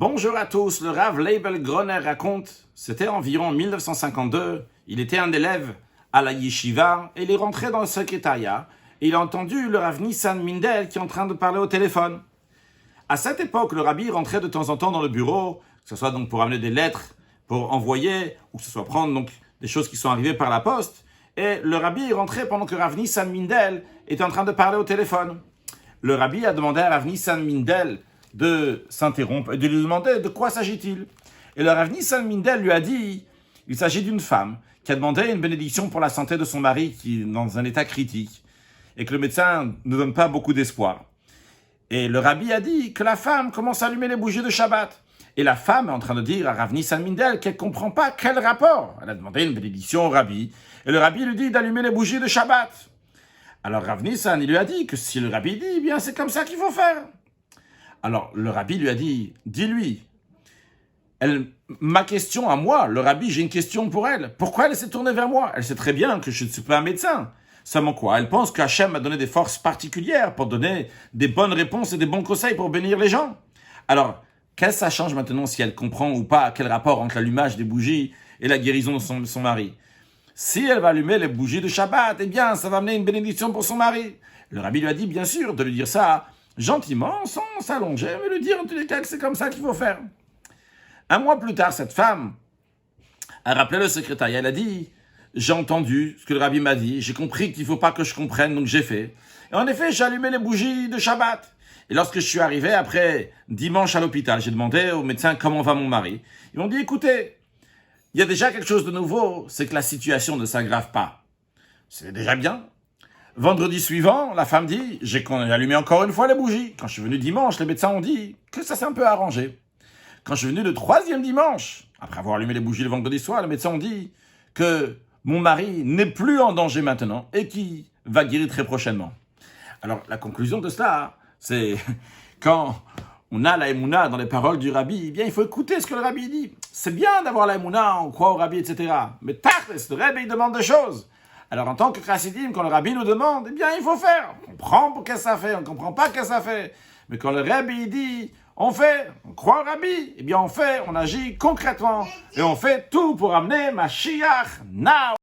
Bonjour à tous, le Rav Leibel Groner raconte, c'était environ 1952, il était un élève à la yeshiva et il est rentré dans le secrétariat et il a entendu le Rav Nissan Mindel qui est en train de parler au téléphone. À cette époque, le Rabbi rentrait de temps en temps dans le bureau, que ce soit donc pour amener des lettres, pour envoyer, ou que ce soit prendre donc des choses qui sont arrivées par la poste, et le Rabbi rentrait pendant que Rav Nissan Mindel était en train de parler au téléphone. Le Rabbi a demandé à Rav Nissan Mindel de s'interrompre et de lui demander de quoi s'agit-il. Et le Rav Nissan Mindel lui a dit, il s'agit d'une femme qui a demandé une bénédiction pour la santé de son mari qui est dans un état critique et que le médecin ne donne pas beaucoup d'espoir. Et le Rabbi a dit que la femme commence à allumer les bougies de Shabbat. Et la femme est en train de dire à Rav Nissan Mindel qu'elle ne comprend pas quel rapport. Elle a demandé une bénédiction au Rabbi. Et le Rabbi lui dit d'allumer les bougies de Shabbat. Alors Rav Nissan, il lui a dit que si le Rabbi dit, eh bien c'est comme ça qu'il faut faire. Alors le Rabbi lui a dit, dis-lui, ma question à moi, le Rabbi, j'ai une question pour elle. Pourquoi elle s'est tournée vers moi? Elle sait très bien que je ne suis pas un médecin. Seulement quoi? Elle pense qu'Hachem m'a donné des forces particulières pour donner des bonnes réponses et des bons conseils pour bénir les gens. Alors, qu'est-ce que ça change maintenant si elle comprend ou pas quel rapport entre l'allumage des bougies et la guérison de son mari? Si elle va allumer les bougies de Shabbat, eh bien, ça va amener une bénédiction pour son mari. Le Rabbi lui a dit, bien sûr, de lui dire ça gentiment, sans s'allonger, mais lui dire en tous les cas que c'est comme ça qu'il faut faire. Un mois plus tard, cette femme a rappelé le secrétariat. Elle a dit, j'ai entendu ce que le Rabbi m'a dit, j'ai compris qu'il ne faut pas que je comprenne, donc j'ai fait. Et en effet, j'ai allumé les bougies de Shabbat. Et lorsque je suis arrivé après dimanche à l'hôpital, j'ai demandé au médecin comment va mon mari. Ils m'ont dit, écoutez, il y a déjà quelque chose de nouveau, c'est que la situation ne s'aggrave pas. C'est déjà bien. Vendredi suivant, la femme dit, j'ai allumé encore une fois les bougies. Quand je suis venu dimanche, les médecins ont dit que ça s'est un peu arrangé. Quand je suis venu le troisième dimanche, après avoir allumé les bougies le vendredi soir, les médecins ont dit que mon mari n'est plus en danger maintenant et qu'il va guérir très prochainement. Alors, la conclusion de cela, c'est quand on a la émouna dans les paroles du Rabbi, eh bien, il faut écouter ce que le Rabbi dit. C'est bien d'avoir la émouna, on croit au Rabbi, etc. Mais tachlis, le Rabbi, il demande des choses. Alors, en tant que chassidim, quand le Rabbi nous demande, eh bien, il faut faire. On comprend pour qu'est-ce que ça fait, on ne comprend pas qu'est-ce que ça fait. Mais quand le Rabbi dit, on fait, on croit au Rabbi, eh bien, on fait, on agit concrètement. Et on fait tout pour amener Mashiach now.